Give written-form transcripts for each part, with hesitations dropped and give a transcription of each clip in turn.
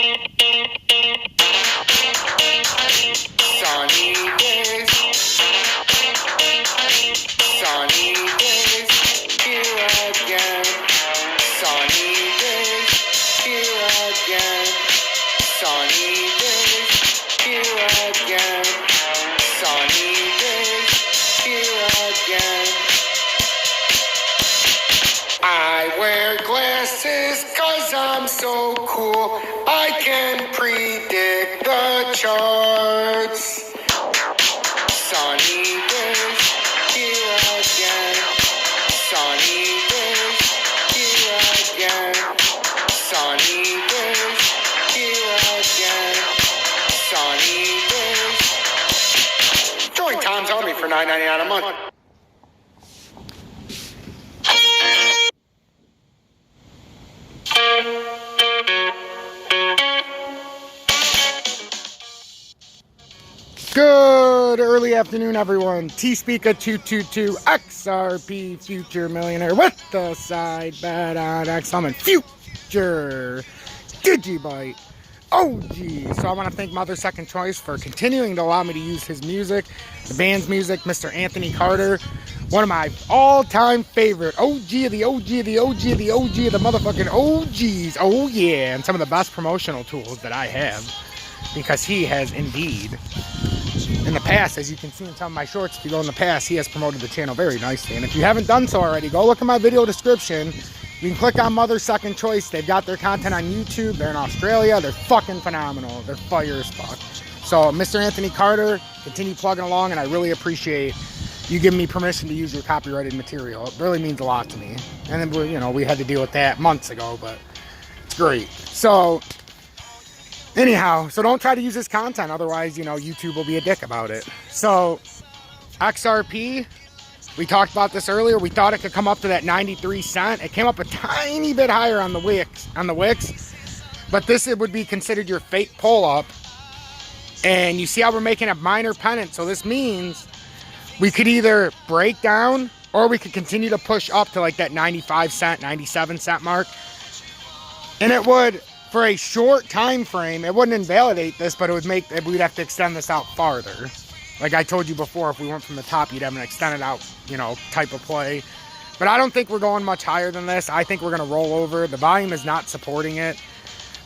Sunny days, sunny days, here again. Sunny days, here again. Sunny days, here again. Sunny days, here again. I wear glasses 'cause I'm so cool. I can predict the charts. Sunny days, here again. Sunny days, here again. Sunny days, here again. Sunny days. Join Tom's Army for $9.99 a month. Good early afternoon, everyone. T-Speaker 222 XRP Future Millionaire with the side bet on X. I'm in Future Digibyte OG. So I want to thank Mother Second Choice for continuing to allow me to use his music, the band's music, Mr. Anthony Carter. One of my all-time favorite OG of the OG of the OG of the OG of the motherfucking OGs. Oh yeah, and some of the best promotional tools that I have, because he has indeed, in the past, as you can see in some of my shorts, if you go in the past, he has promoted the channel very nicely. And if you haven't done so already, go look at my video description. You can click on Mother Second Choice. They've got their content on YouTube. They're in Australia. They're fucking phenomenal. They're fire as fuck. So, Mr. Anthony Carter, continue plugging along, and I really appreciate you giving me permission to use your copyrighted material. It really means a lot to me. And then, you know, we had to deal with that months ago, but it's great. So, anyhow, so don't try to use this content. Otherwise, you know, YouTube will be a dick about it. So, XRP, we talked about this earlier. We thought it could come up to that 93 cent. It came up a tiny bit higher on the Wix, but this it would be considered your fake pull up. And you see how we're making a minor pennant. So this means we could either break down or we could continue to push up to like that 95 cent, 97 cent mark. And it would, for a short time frame, it wouldn't invalidate this, but it would make, we'd have to extend this out farther. Like I told you before, if we went from the top, you'd have an extended out, you know, type of play. But I don't think we're going much higher than this. I think we're going to roll over. The volume is not supporting it.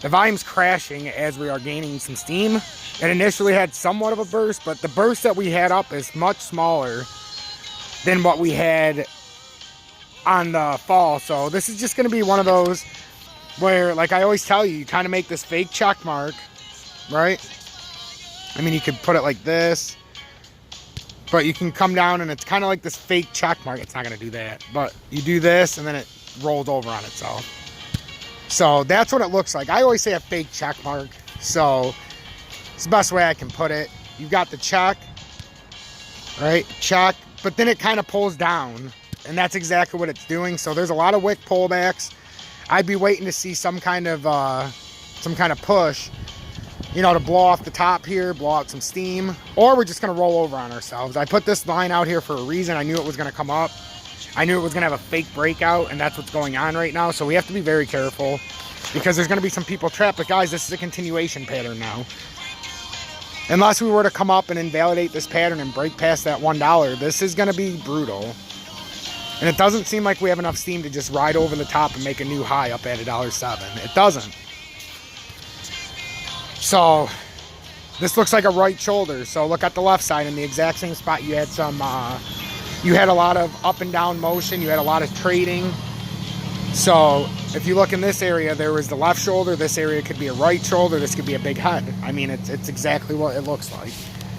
The volume's crashing as we are gaining some steam. It initially had somewhat of a burst, but the burst that we had up is much smaller than what we had on the fall. So this is just going to be one of those where, like I always tell you, you kind of make this fake check mark, right? I mean, you could put it like this, but you can come down and it's kind of like this fake check mark. It's not going to do that, but you do this and then it rolls over on itself. So that's what it looks like. I always say a fake check mark. So it's the best way I can put it. You've got the check, right? Check, but then it kind of pulls down, and that's exactly what it's doing. So there's a lot of wick pullbacks. I'd be waiting to see some kind of push, you know, to blow off the top here, blow out some steam, or we're just going to roll over on ourselves. I put this line out here for a reason. I knew it was going to come up. I knew it was going to have a fake breakout, and that's what's going on right now. So we have to be very careful because there's going to be some people trapped. But guys, this is a continuation pattern now. Unless we were to come up and invalidate this pattern and break past that $1, this is going to be brutal. And it doesn't seem like we have enough steam to just ride over the top and make a new high up at $1.07. It doesn't. So this looks like a right shoulder. So look at the left side in the exact same spot. You had some, you had a lot of up and down motion. You had a lot of trading. So if you look in this area, there was the left shoulder. This area could be a right shoulder. This could be a big head. I mean, it's exactly what it looks like.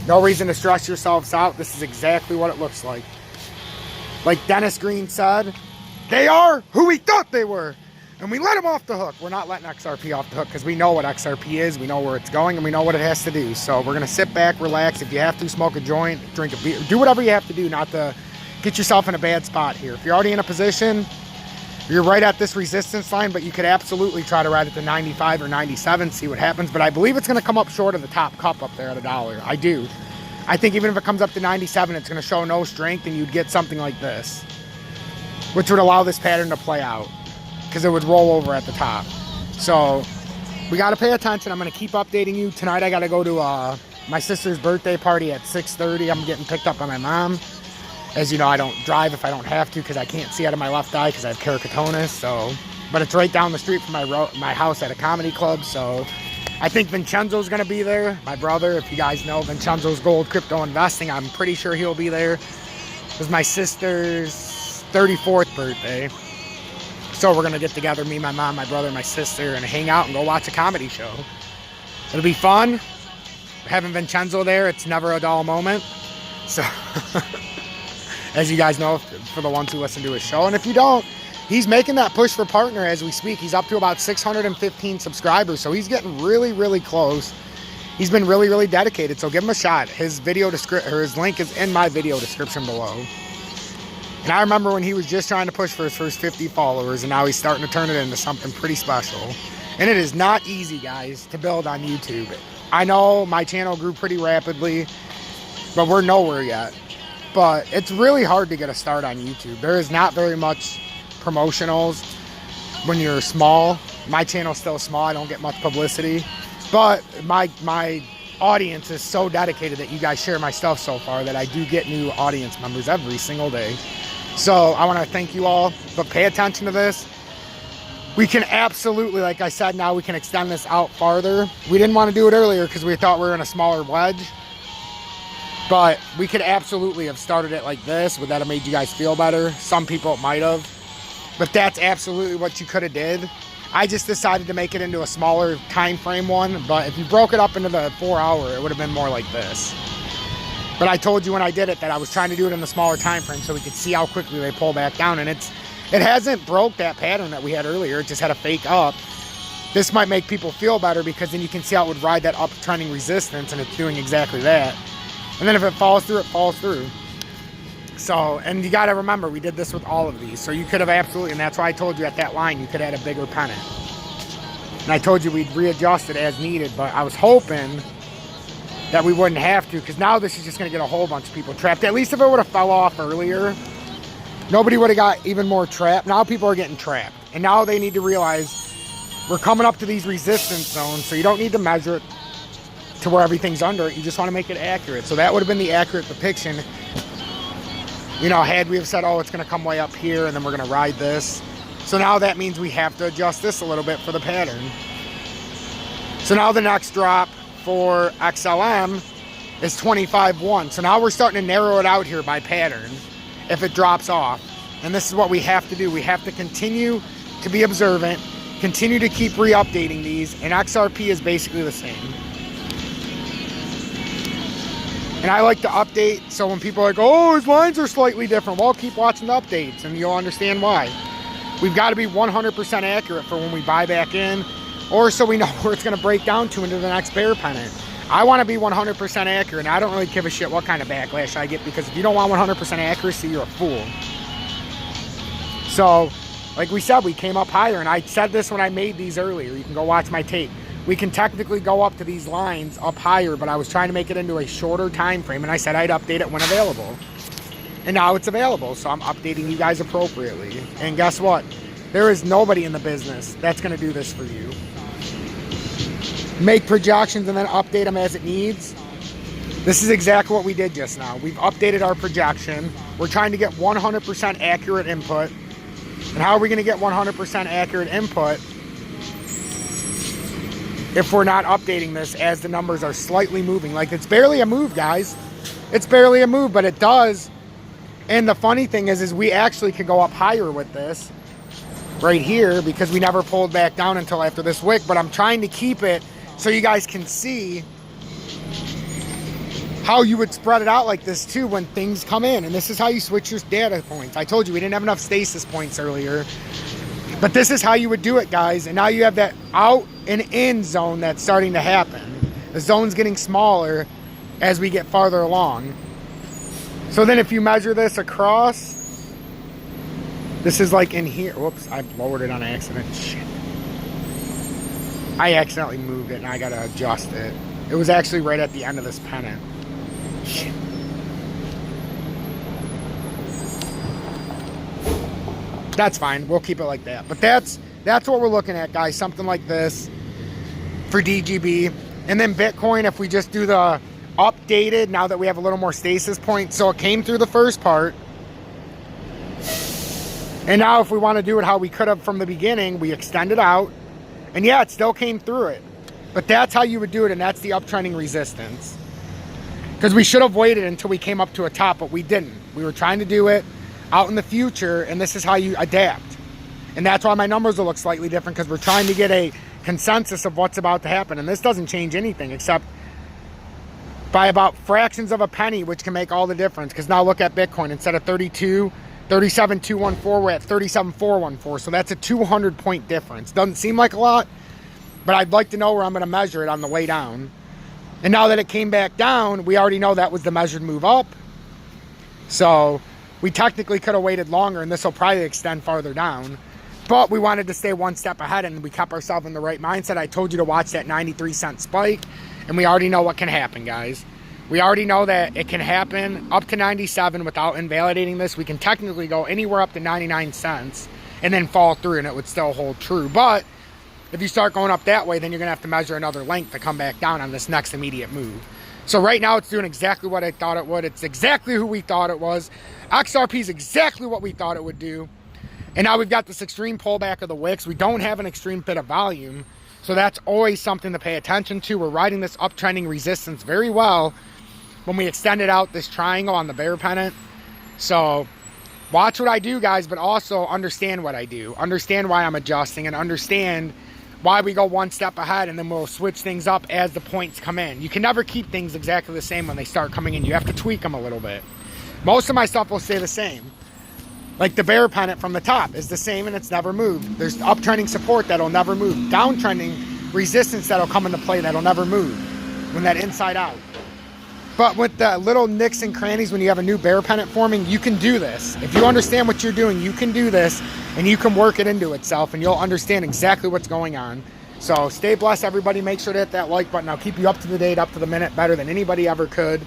No reason to stress yourselves out. This is exactly what it looks like. Like Dennis Green said, they are who we thought they were. And we let them off the hook. We're not letting XRP off the hook because we know what XRP is. We know where it's going, and we know what it has to do. So we're going to sit back, relax. If you have to, smoke a joint, drink a beer. Do whatever you have to do not to get yourself in a bad spot here. If you're already in a position, you're right at this resistance line, but you could absolutely try to ride it to 95 or 97, see what happens. But I believe it's going to come up short of the top cup up there at $1. I do. I think even if it comes up to 97, it's going to show no strength, and you'd get something like this, which would allow this pattern to play out because it would roll over at the top. So we got to pay attention. I'm going to keep updating you. Tonight I got to go to my sister's birthday party at 6:30. I'm getting picked up by my mom. As you know, I don't drive if I don't have to because I can't see out of my left eye because I have keratoconus. So, but it's right down the street from my house at a comedy club. So I think Vincenzo's going to be there. My brother, if you guys know Vincenzo's Gold Crypto Investing, I'm pretty sure he'll be there. It was my sister's 34th birthday. So we're going to get together, me, my mom, my brother, my sister, and hang out and go watch a comedy show. It'll be fun. Having Vincenzo there, it's never a dull moment. So, as you guys know, for the ones who listen to his show. And if you don't, he's making that push for partner as we speak. He's up to about 615 subscribers. So he's getting really, really close. He's been really, really dedicated. So give him a shot. His video his link is in my video description below. And I remember when he was just trying to push for his first 50 followers, and now he's starting to turn it into something pretty special. And it is not easy, guys, to build on YouTube. I know my channel grew pretty rapidly, but we're nowhere yet. But it's really hard to get a start on YouTube. There is not very much promotionals when you're small. My channel's still small. I don't get much publicity. But my audience is so dedicated that you guys share my stuff so far that I do get new audience members every single day. So I want to thank you all, but pay attention to this. We can absolutely, like I said, now we can extend this out farther. We didn't want to do it earlier because we thought we were in a smaller wedge. But we could absolutely have started it like this. Would that have made you guys feel better? Some people it might have. But that's absolutely what you could have did. I just decided to make it into a smaller time frame one. But if you broke it up into the 4 hour, it would have been more like this. But I told you when I did it that I was trying to do it in the smaller time frame so we could see how quickly they pull back down. And it hasn't broke that pattern that we had earlier. It just had a fake up. This might make people feel better because then you can see how it would ride that uptrending resistance, and it's doing exactly that. And then if it falls through, it falls through. So, and you got to remember, we did this with all of these. So you could have absolutely, and that's why I told you at that line, you could have had a bigger pennant. And I told you we'd readjust it as needed, but I was hoping that we wouldn't have to, because now this is just going to get a whole bunch of people trapped. At least if it would have fell off earlier, nobody would have got even more trapped. Now people are getting trapped. And now they need to realize we're coming up to these resistance zones, so you don't need to measure it to where everything's under it. You just want to make it accurate. So that would have been the accurate depiction. You know, had we have said, oh, it's going to come way up here, and then we're going to ride this. So now that means we have to adjust this a little bit for the pattern. So now the next drop for XLM is 25.1. So now we're starting to narrow it out here by pattern if it drops off. And this is what we have to do. We have to continue to be observant, continue to keep re-updating these, and XRP is basically the same. And I like to update, so when people are like, oh, his lines are slightly different, well, keep watching the updates and you'll understand why. We've got to be 100% accurate for when we buy back in, or so we know where it's going to break down to into the next bear pennant. I want to be 100% accurate, and I don't really give a shit what kind of backlash I get, because if you don't want 100% accuracy, you're a fool. So, like we said, we came up higher, and I said this when I made these earlier. You can go watch my tape. We can technically go up to these lines up higher, but I was trying to make it into a shorter time frame, and I said I'd update it when available. And now it's available, so I'm updating you guys appropriately. And guess what? There is nobody in the business that's going to do this for you. Make projections and then update them as it needs. This is exactly what we did just now. We've updated our projection. We're trying to get 100% accurate input. And how are we going to get 100% accurate input if we're not updating this as the numbers are slightly moving? Like, it's barely a move, guys. It's barely a move, but it does. And the funny thing is we actually could go up higher with this right here, because we never pulled back down until after this wick. But I'm trying to keep it so you guys can see how you would spread it out like this too when things come in. And this is how you switch your data points. I told you we didn't have enough stasis points earlier, but this is how you would do it, guys. And now you have that out and in zone that's starting to happen. The zone's getting smaller as we get farther along. So then if you measure this across, this is like in here. Whoops, I lowered it on accident. Shit. I accidentally moved it and I gotta adjust it. It was actually right at the end of this pennant. Shit. That's fine. We'll keep it like that. But that's what we're looking at, guys. Something like this. for DGB. And then Bitcoin, if we just do the updated, now that we have a little more stasis point. So it came through the first part. And now if we want to do it how we could have from the beginning, we extend it out. And yeah, it still came through it. But that's how you would do it, and that's the uptrending resistance. Because we should have waited until we came up to a top, but we didn't. We were trying to do it out in the future, and this is how you adapt. And that's why my numbers will look slightly different, because we're trying to get a consensus of what's about to happen. And this doesn't change anything except by about fractions of a penny, which can make all the difference. Because now look at Bitcoin. Instead of 37,214, we're at 37,414. So that's a 200-point difference. Doesn't seem like a lot, but I'd like to know where I'm going to measure it on the way down. And now that it came back down, we already know that was the measured move up. So we technically could have waited longer, and this will probably extend farther down. But we wanted to stay one step ahead, and we kept ourselves in the right mindset. I told you to watch that 93-cent spike, and we already know what can happen, guys. We already know that it can happen up to 97 without invalidating this. We can technically go anywhere up to 99 cents and then fall through, and it would still hold true. But if you start going up that way, then you're going to have to measure another length to come back down on this next immediate move. So right now, it's doing exactly what I thought it would. It's exactly who we thought it was. XRP is exactly what we thought it would do. And now we've got this extreme pullback of the wicks. We don't have an extreme bit of volume. So that's always something to pay attention to. We're riding this uptrending resistance very well when we extended out this triangle on the bear pennant. So watch what I do, guys, but also understand what I do. Understand why I'm adjusting, and understand why we go one step ahead, and then we'll switch things up as the points come in. You can never keep things exactly the same when they start coming in. You have to tweak them a little bit. Most of my stuff will stay the same. Like the bear pennant from the top is the same, and it's never moved. There's uptrending support that'll never move. Downtrending resistance that'll come into play that'll never move when that inside out. But with the little nicks and crannies, when you have a new bear pennant forming, you can do this. If you understand what you're doing, you can do this, and you can work it into itself, and you'll understand exactly what's going on. So stay blessed, everybody. Make sure to hit that like button. I'll keep you up to the date, up to the minute, better than anybody ever could,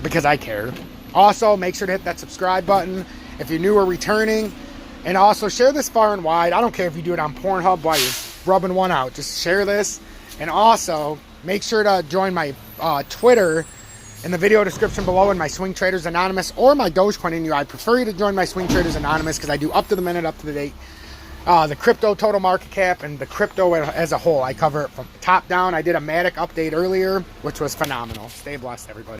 because I care. Also, make sure to hit that subscribe button if you're new or returning. And also, share this far and wide. I don't care if you do it on Pornhub while you're rubbing one out. Just share this. And also, make sure to join my Twitter in the video description below, and my Swing Traders Anonymous or my Dogecoin in you. I prefer you to join my Swing Traders Anonymous, because I do up to the minute, up to the date, the crypto total market cap and the crypto as a whole. I cover it from top down. I did a Matic update earlier, which was phenomenal. Stay blessed, everybody.